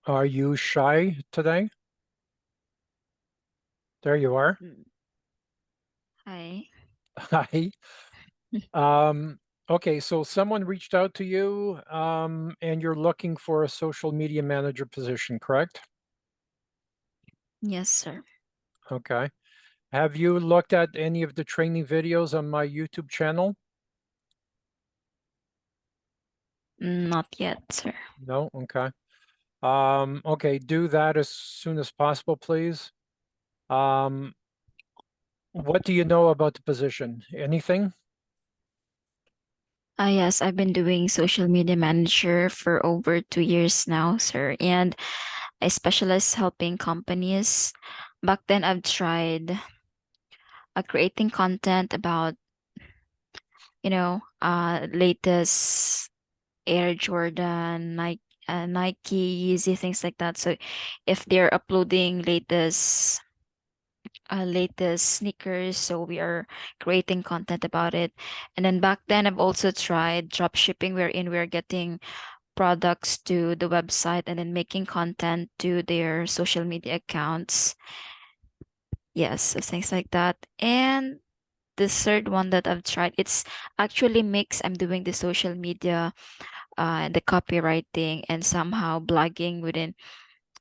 Are you shy today? There you are. Mm. Hi. Hi. Um, okay, so someone reached out to you, and you're looking for a social media manager position, correct? Yes, sir. Okay. Have you looked at any of the training videos on my YouTube channel? Not yet, sir. No? Okay. Okay, do that as soon as possible, please. Um, what do you know about the position? Anything? Yes, I've been doing social media manager for over 2 years now, sir. And I specialize helping companies. Back then, I've tried creating content about, latest Air Jordan, Nike, Yeezy, things like that. So if they're uploading latest sneakers, so we are creating content about it. And then back then I've also tried drop shipping, wherein we're getting products to the website and then making content to their social media accounts. Yes, so things like that. And the third one that I've tried, it's actually mixed. I'm doing the social media, the copywriting, and somehow blogging within,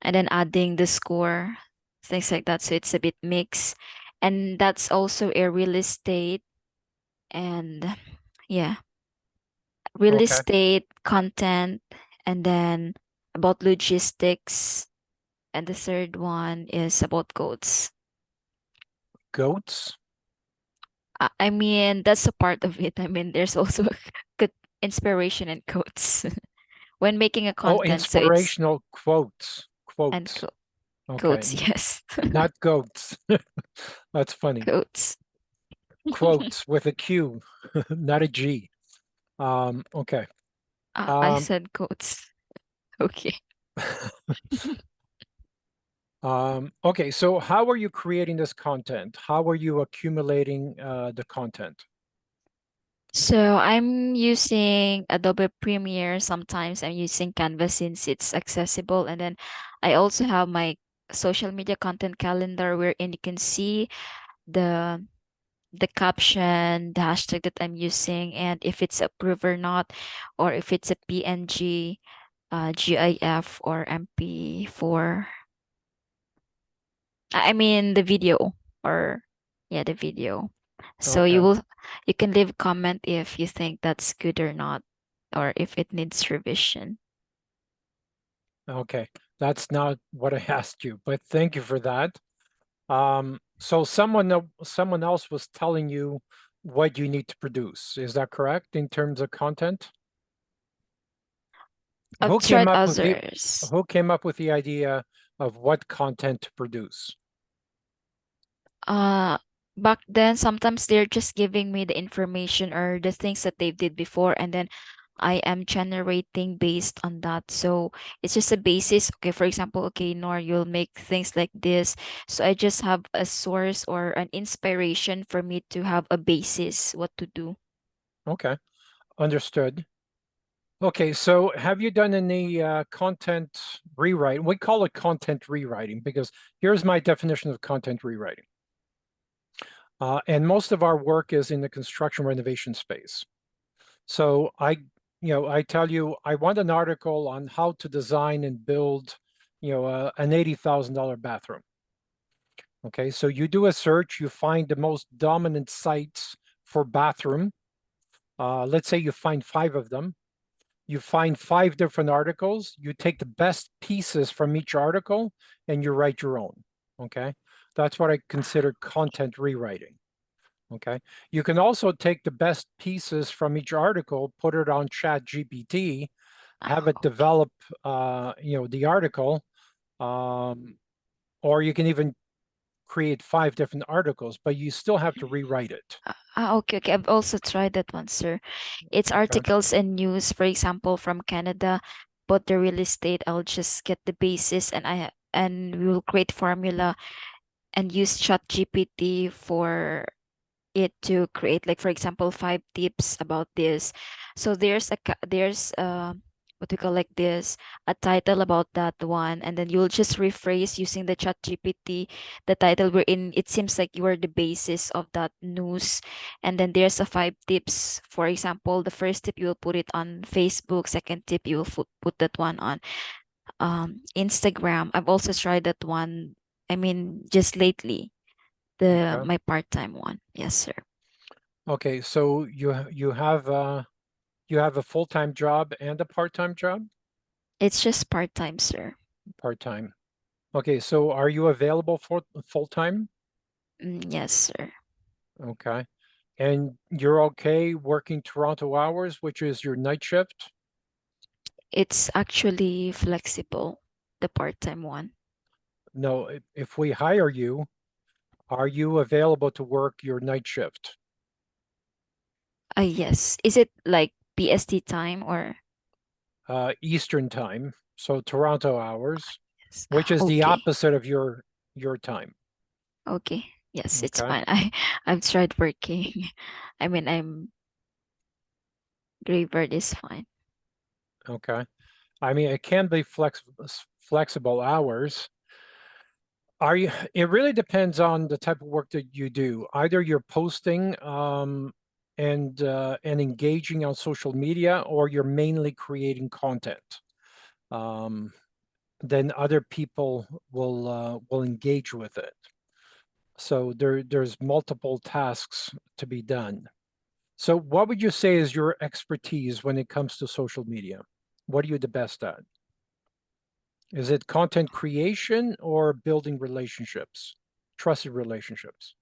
and then adding the score, things like that. So it's a bit mixed. And that's also a real estate and yeah, real Okay. estate content, and then about logistics. And the third one is about goats. Goats? I mean, that's a part of it. I mean, there's also good inspiration and quotes when making a Oh, content. So it's inspirational quotes. and Quotes. Okay. quotes, yes, Not goats. That's funny. quotes. Quotes with a Q, not a G. Okay. I Um, said quotes. Okay. okay, so how are you creating this content? How are you accumulating the content? So I'm using Adobe Premiere. Sometimes I'm using Canva since it's accessible. And then I also have my social media content calendar wherein you can see the the caption, the hashtag that I'm using, and if it's approved or not, or if it's a PNG, GIF, or MP4. I mean the video, or yeah, the video. So Okay. you can leave comment if you think that's good or not, or if it needs revision. Okay. That's not what I asked you, but thank you for that. So someone else was telling you what you need to produce. Is that correct in terms of content? I've Who came tried up with the others. who came up with the idea of what content to produce? Uh Back then sometimes they're just giving me the information or the things that they did before, and then I am generating based on that. So it's just a basis. Okay, for example, okay, Nor, you'll make things like this. So I just have a source or an inspiration for me to have a basis what to do. Okay, understood. Okay, so have you done any content rewrite? We call it content rewriting because here's my definition of content rewriting. And most of our work is in the construction renovation space. So I tell you, I want an article on how to design and build, an $80,000 bathroom. Okay, so you do a search, you find the most dominant sites for bathroom. Let's say you find five of them. You find five different articles. You take the best pieces from each article and you write your own. Okay, that's what I consider content rewriting. Okay. You can also take the best pieces from each article, put it on Chat GPT, have it Oh, develop, the article, um, or you can even create five different articles, but you still have to rewrite it. okay, okay. I've also tried that one, sir. It's Okay. articles and news, for example, from Canada, but the real estate, I'll just get the basis, and we will create formula and use Chat GPT for it to create, like, for example, 5 tips about this. So there's what we call like this, a title about that one, and then you'll just rephrase using the chat GPT, the title we're in. It seems like you are the basis of that news. And then there's a 5 tips. For example, the first tip, you will put it on Facebook. Second tip, you will put that one on Instagram. I've also tried that one. I mean, just lately, the Okay. my part-time one. Yes, sir. Okay, so you have a full-time job and a part-time job? It's just part-time, sir. Part-time. Okay, so are you available for full-time? Yes, sir. Okay. And you're okay working Toronto hours, which is your night shift? It's actually flexible, the part-time one. No, if we hire you, are you available to work your night shift? Yes. Is it like PST time or Eastern time, so Toronto hours, yes. which is the Okay. opposite of your time. Okay. Yes, it's Okay. fine. I've tried working. I mean, I'm graveyard is fine. Okay. I mean, it can be flexible hours. Are you, it really depends on the type of work that you do. Either you're posting and engaging on social media, or you're mainly creating content. Um, then other people will engage with it. So there's multiple tasks to be done. So what would you say is your expertise when it comes to social media? What are you the best at? Is it content creation or building relationships, trusted relationships?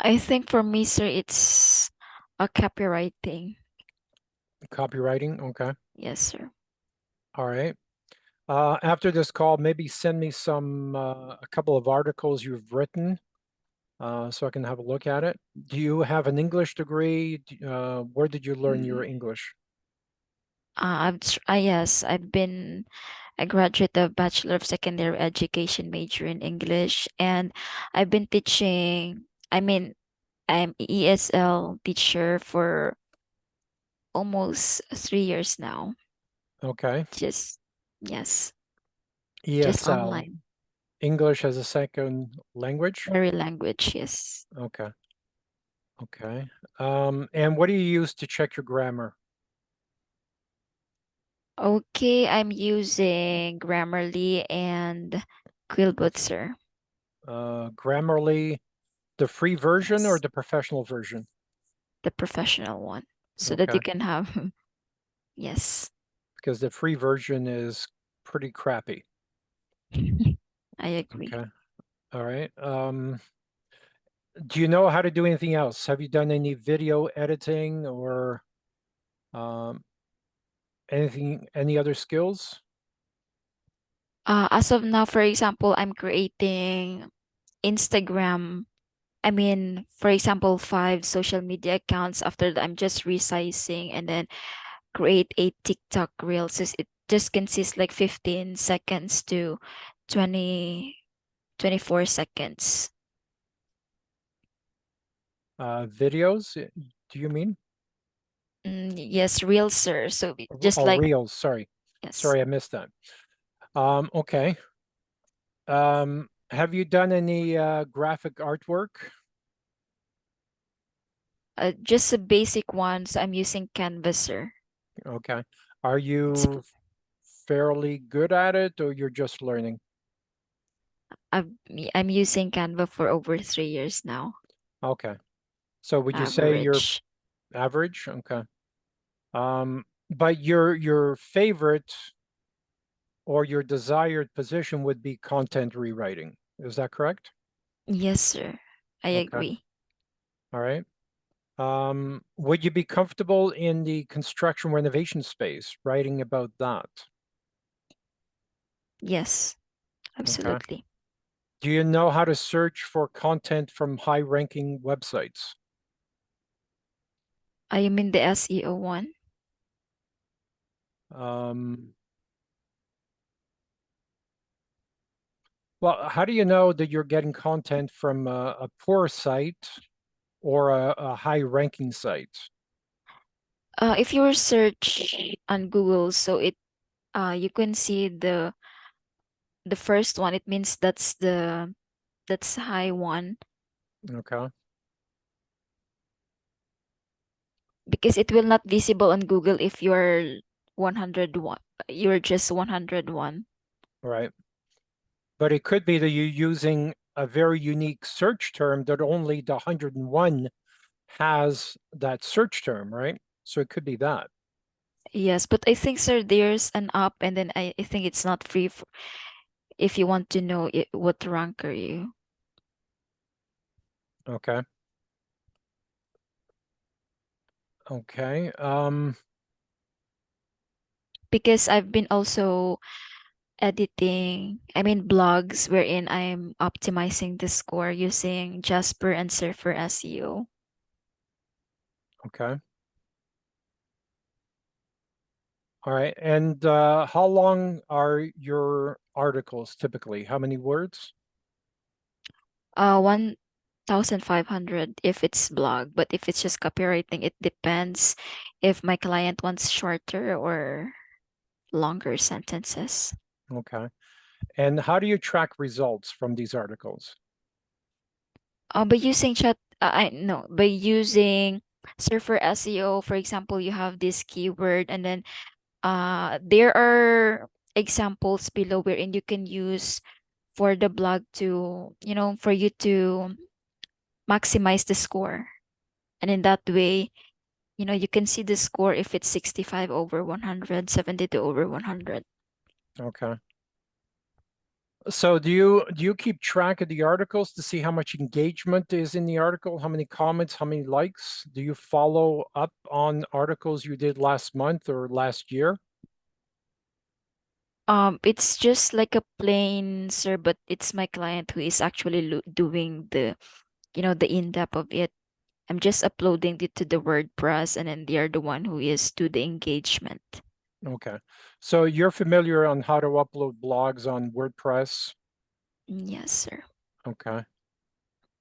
I think for me, sir, it's a copywriting. Copywriting? Okay. Yes, sir. All right. After this call, maybe send me a couple of articles you've written so I can have a look at it. Do you have an English degree? Where did you learn your Mm, English? yes, I've been a graduate of Bachelor of Secondary Education major in English, and I've been teaching. I mean, I'm ESL teacher for almost 3 years now. Okay. Just yes, just ESL, online. English as a second language? Very language, yes. Okay. Okay. And what do you use to check your grammar? Okay, I'm using Grammarly and Quillbutzer. Grammarly, the free version or Yes, the professional version? the professional one, so that you Okay. can have yes. Because the free version is pretty crappy. I agree. Okay. All right. Do you know how to do anything else? Have you done any video editing or um, any other skills? As of now, for example, I'm creating Instagram. I mean, for example, 5 social media accounts. After that, I'm just resizing and then create a TikTok reels. It just consists like 15 seconds to 20, 24 seconds. Videos, do you mean? Yes, reels, sir. So just Oh, like, reels. Sorry. yes, Sorry, I missed that. Okay. Have you done any graphic artwork? just the basic ones. I'm using Canvas, sir. Okay. Are It's, you fairly good at it or you're just learning? I've, I'm using Canva for over 3 years now. Okay. So would you say you're Average. average? Okay. But your favorite or your desired position would be content rewriting. Is that correct? Yes, sir. I Okay. agree. All right. Would you be comfortable in the construction renovation space, writing about that? Yes, Okay. absolutely. Do you know how to search for content from high-ranking websites? You mean the SEO one? Um, well, how do you know that you're getting content from a poor site or a high-ranking site? If you search on Google, so you can see the first one. It means that's high one, Okay. because it will not visible on Google if you're 101. You're just 101. Right. But it could be that you're using a very unique search term that only the 101 has that search term, right? So it could be that. Yes, but I think, sir, there's an app, and then I think it's not free for, if you want to know what rank are you. Okay. Okay. Because I've been also editing, I mean blogs wherein I'm optimizing the score using Jasper and Surfer SEO. Okay. All right. And how long are your articles typically? How many words? 1,500 if it's blog, but if it's just copywriting, it depends if my client wants shorter or longer sentences. Okay. And how do you track results from these articles? By using chat, I no, by using Surfer SEO, for example, you have this keyword, and then there are examples below wherein you can use for the blog to, for you to maximize the score. And in that way, you can see the score if it's 65 over 100, 72 over 100. Okay. So do you keep track of the articles to see how much engagement is in the article, how many comments, how many likes? Do you follow up on articles you did last month or last year? It's just like a plain, sir, but it's my client who is actually doing the in-depth of it. I'm just uploading it to the WordPress, and then they are the one who is do the engagement. Okay. So you're familiar on how to upload blogs on WordPress? Yes, sir. Okay.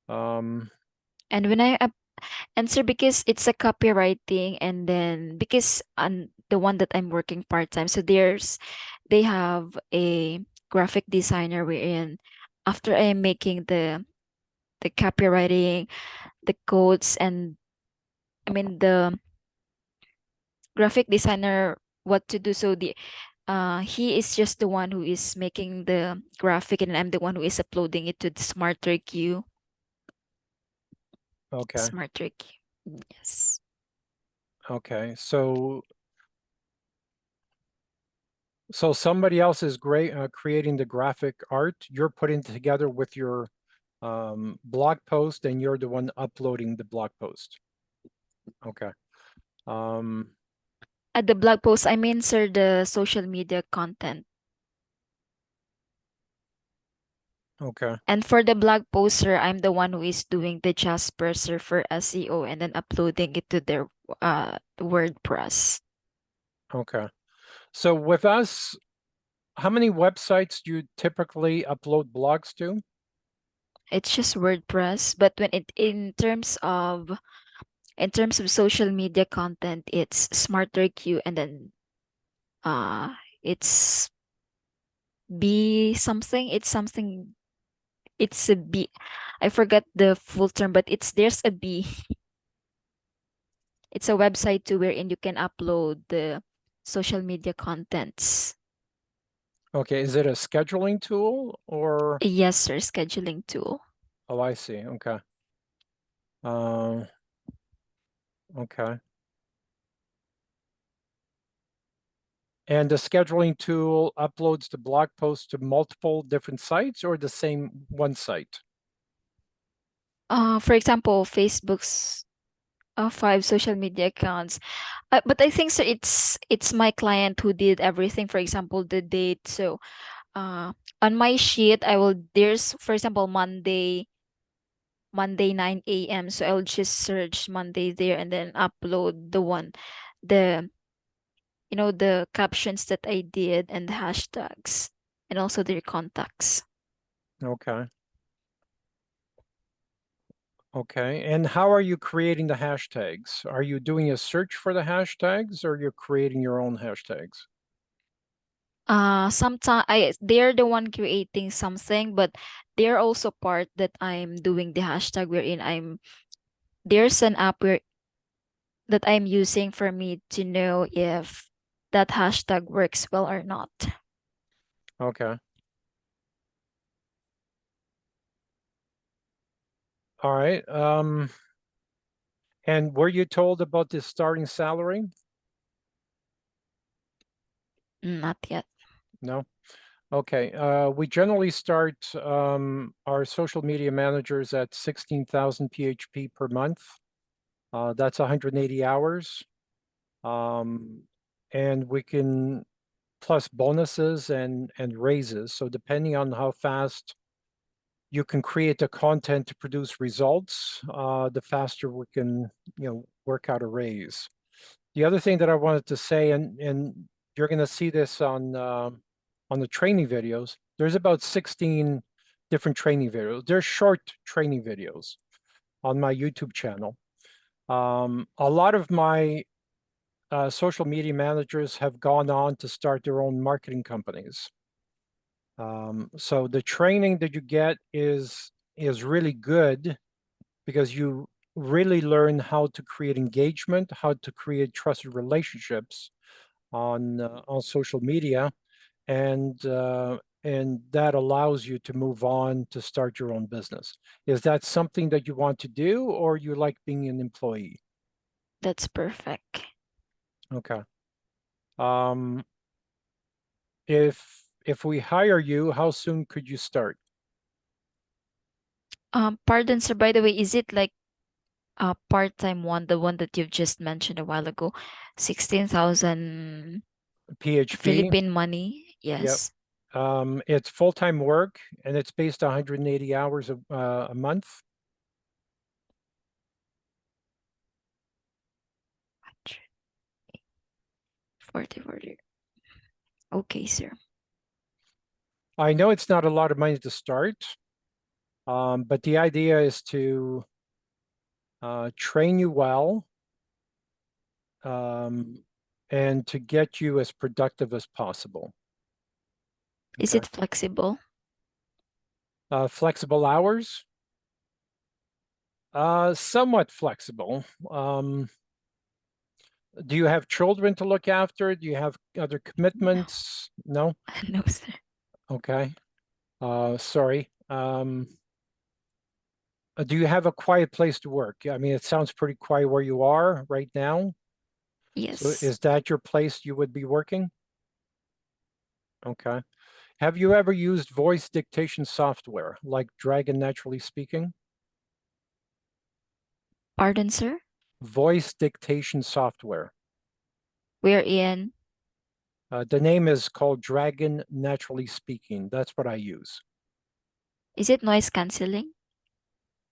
Um, And when I answer, because it's a copywriting, and then because on the one that I'm working part-time, so they have a graphic designer wherein after I am making the copywriting, the codes, and I mean the graphic designer what to do. So he is just the one who is making the graphic, and I'm the one who is uploading it to the SmarterQ. okay. SmarterQ. Yes. Okay. So somebody else is great creating the graphic art. You're putting together with your blog post, and you're the one uploading the blog post. Okay. Um, At the blog post, I mean, sir, the social media content. okay. And for the blog poster, I'm the one who is doing the Jasper Surfer SEO and then uploading it to their WordPress. Okay. So with us, how many websites do you typically upload blogs to? It's just WordPress, but when it in terms of social media content, it's SmarterQ, and then it's B something. It's a B. I forgot the full term, but there's a B. It's a website too wherein you can upload the social media contents. Okay, is it a scheduling tool or? Yes, sir, scheduling tool. Oh, I see. Okay. Um, okay. And the scheduling tool uploads the blog post to multiple different sites or the same one site? For example, Facebook's 5 social media accounts. But I think, so it's my client who did everything. For example, the date. So on my sheet, there's, for example, Monday 9 a.m. So I'll just search Monday there, and then upload the the captions that I did, and the hashtags, and also their contacts. Okay. Okay. And how are you creating the hashtags? Are you doing a search for the hashtags or you're creating your own hashtags? Sometimes they're the one creating something, but they're also part that I'm doing the hashtag wherein there's an app that I'm using for me to know if that hashtag works well or not. Okay. All right. And were you told about the starting salary? Not yet. No. Okay. We generally start our social media managers at 16,000 PHP per month. That's 180 hours. And we can plus bonuses and raises. So depending on how fast you can create the content to produce results, the faster we can, work out a raise. The other thing that I wanted to say, and you're going to see this on the training videos. There's about 16 different training videos. They're short training videos on my YouTube channel. A lot of my social media managers have gone on to start their own marketing companies. So the training that you get is really good because you really learn how to create engagement, how to create trusted relationships on social media, and that allows you to move on to start your own business. Is that something that you want to do, or you like being an employee? That's perfect. Okay. Um, if we hire you, how soon could you start? Pardon, sir, by the way, is it like a part-time one, the one that you've just mentioned a while ago? 16,000 PHP? Philippine money? Yep. Yes. It's full-time work and it's based 180 hours a month. 40, 40. Okay, sir. I know it's not a lot of money to start, but the idea is to train you well, um, and to get you as productive as possible. Is Okay. it flexible? Flexible hours, somewhat flexible. Do you have children to look after? Do you have other No, commitments? No? no, sir. Okay. Sorry. Do you have a quiet place to work? I mean, it sounds pretty quiet where you are right now. So Yes. is that your place you would be working? Okay. Have you ever used voice dictation software like Dragon Naturally Speaking? Pardon, sir? Voice dictation software. We're in. The name is called Dragon Naturally Speaking. That's what I use. Is it noise canceling?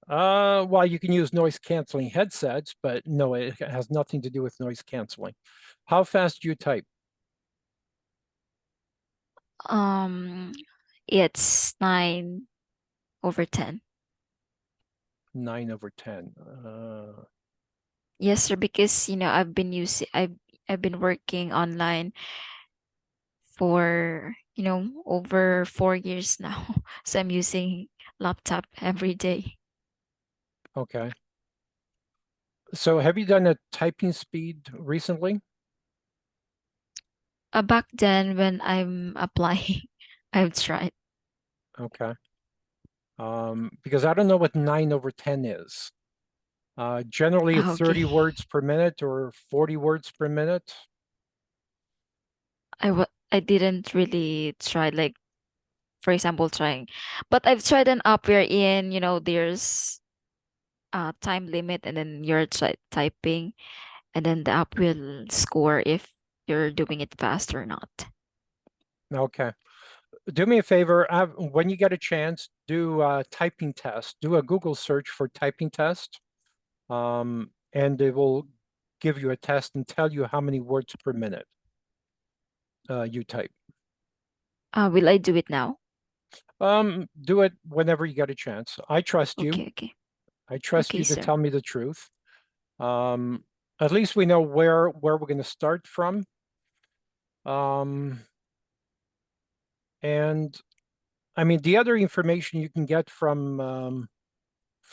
Well, you can use noise canceling headsets, but no, it has nothing to do with noise canceling. How fast do you type? Um, it's 9/10. 9/10. Yes, sir, because I've been working online for, over 4 years now. So I'm using laptop every day. Okay. So have you done a typing speed recently? Back then when I'm applying, I've tried. Okay. Because I don't know what 9/10 is. Generally Okay. 30 words per minute or 40 words per minute. I didn't really try, like, for example, trying, but I've tried an app wherein, there's a time limit and then you're typing and then the app will score if you're doing it fast or not. Okay. Do me a favor, when you get a chance, do a typing test. Do a Google search for typing test, and it will give you a test and tell you how many words per minute you type. Will I do it now? Do it whenever you get a chance. I trust you. Okay, okay. I trust Okay, you to sir. tell me the truth. At least we know where we're going to start from. And I mean, the other information you can get from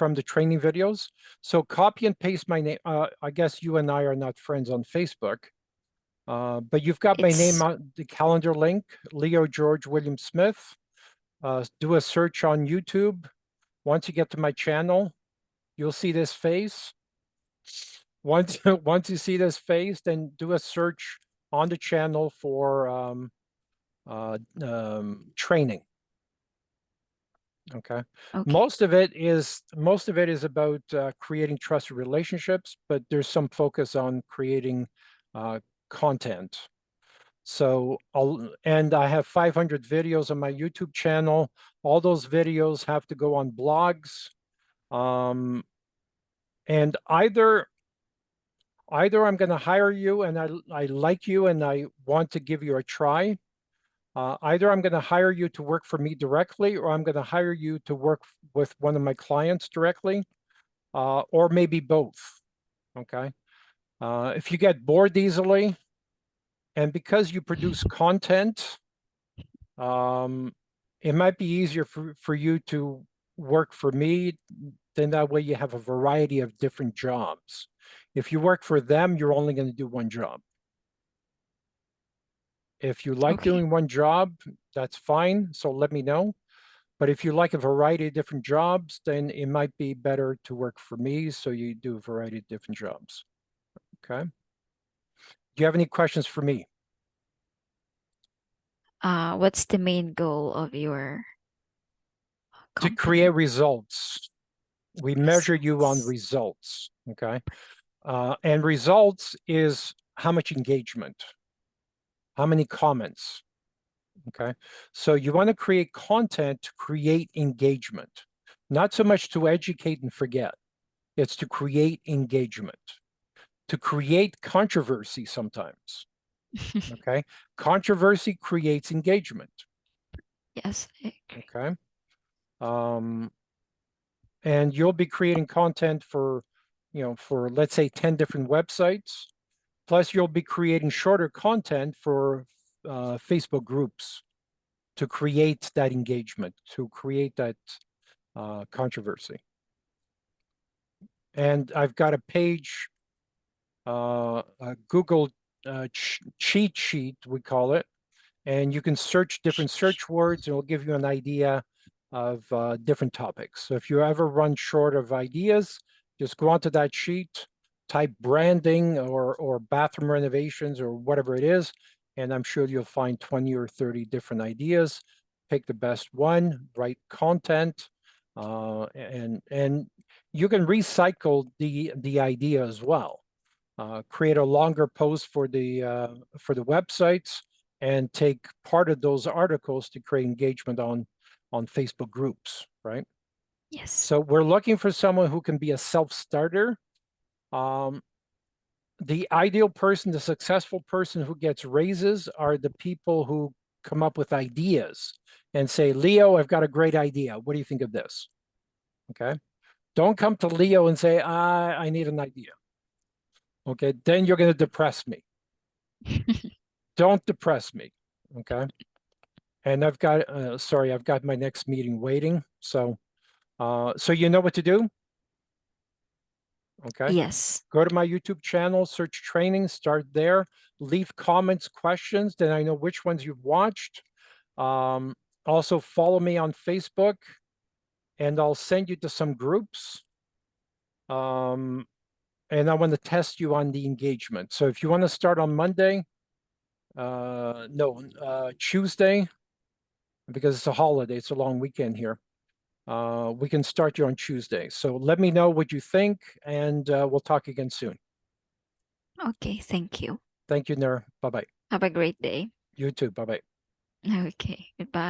the training videos. So copy and paste my name. I guess you and I are not friends on Facebook, but you've got my name It's on the calendar link, Leo George William Smith. Do a search on YouTube. Once you get to my channel, you'll see this face. Once once you see this face, then do a search on the channel for training. Okay. okay. Most of it is about creating trusted relationships, but there's some focus on creating content. So and I have 500 videos on my YouTube channel. All those videos have to go on blogs. And either I'm going to hire you and I like you and I want to give you a try. Either I'm going to hire you to work for me directly, or I'm going to hire you to work with one of my clients directly, or maybe both. Okay. If you get bored easily, and because you produce content, it might be easier for you to work for me. Then that way you have a variety of different jobs. If you work for them, you're only going to do one job. If you like Okay. doing one job, that's fine. So let me know. But if you like a variety of different jobs, then it might be better to work for me. So you do a variety of different jobs. Okay. Do you have any questions for me? What's the main goal of your To create company? results. We measure you on results. Okay. And results is how much engagement, how many comments. Okay. So you want to create content to create engagement, not so much to educate and forget. It's to create engagement, to create controversy sometimes. Okay. Controversy creates engagement. Yes, I agree. Okay. And you'll be creating content for, for let's say 10 different websites. Plus, you'll be creating shorter content for Facebook groups to create that engagement, to create that controversy. And I've got a page, a Google cheat sheet, we call it, and you can search different search words and it'll give you an idea of different topics. So if you ever run short of ideas, just go onto that sheet, type branding or bathroom renovations or whatever it is, and I'm sure you'll find 20 or 30 different ideas. Pick the best one, write content, and you can recycle the idea as well. Create a longer post for the websites and take part of those articles to create engagement on Facebook groups, right? Yes. So we're looking for someone who can be a self-starter. The ideal person, the successful person who gets raises are the people who come up with ideas and say, Leo, I've got a great idea. What do you think of this? Okay. Don't come to Leo and say, I need an idea. Okay. Then you're going to depress me. Don't depress me. Okay. And I've got, I've got my next meeting waiting. So you know what to do? Okay. Yes. Go to my YouTube channel, search training, start there, leave comments, questions, then I know which ones you've watched. Also follow me on Facebook and I'll send you to some groups. And I want to test you on the engagement. So if you want to start on Monday, Tuesday, because it's a holiday, it's a long weekend here. We can start you on Tuesday. So let me know what you think and we'll talk again soon. Okay, thank you. Thank you, Nir. Bye-bye. Have a great day. You too. Bye-bye. Okay, goodbye.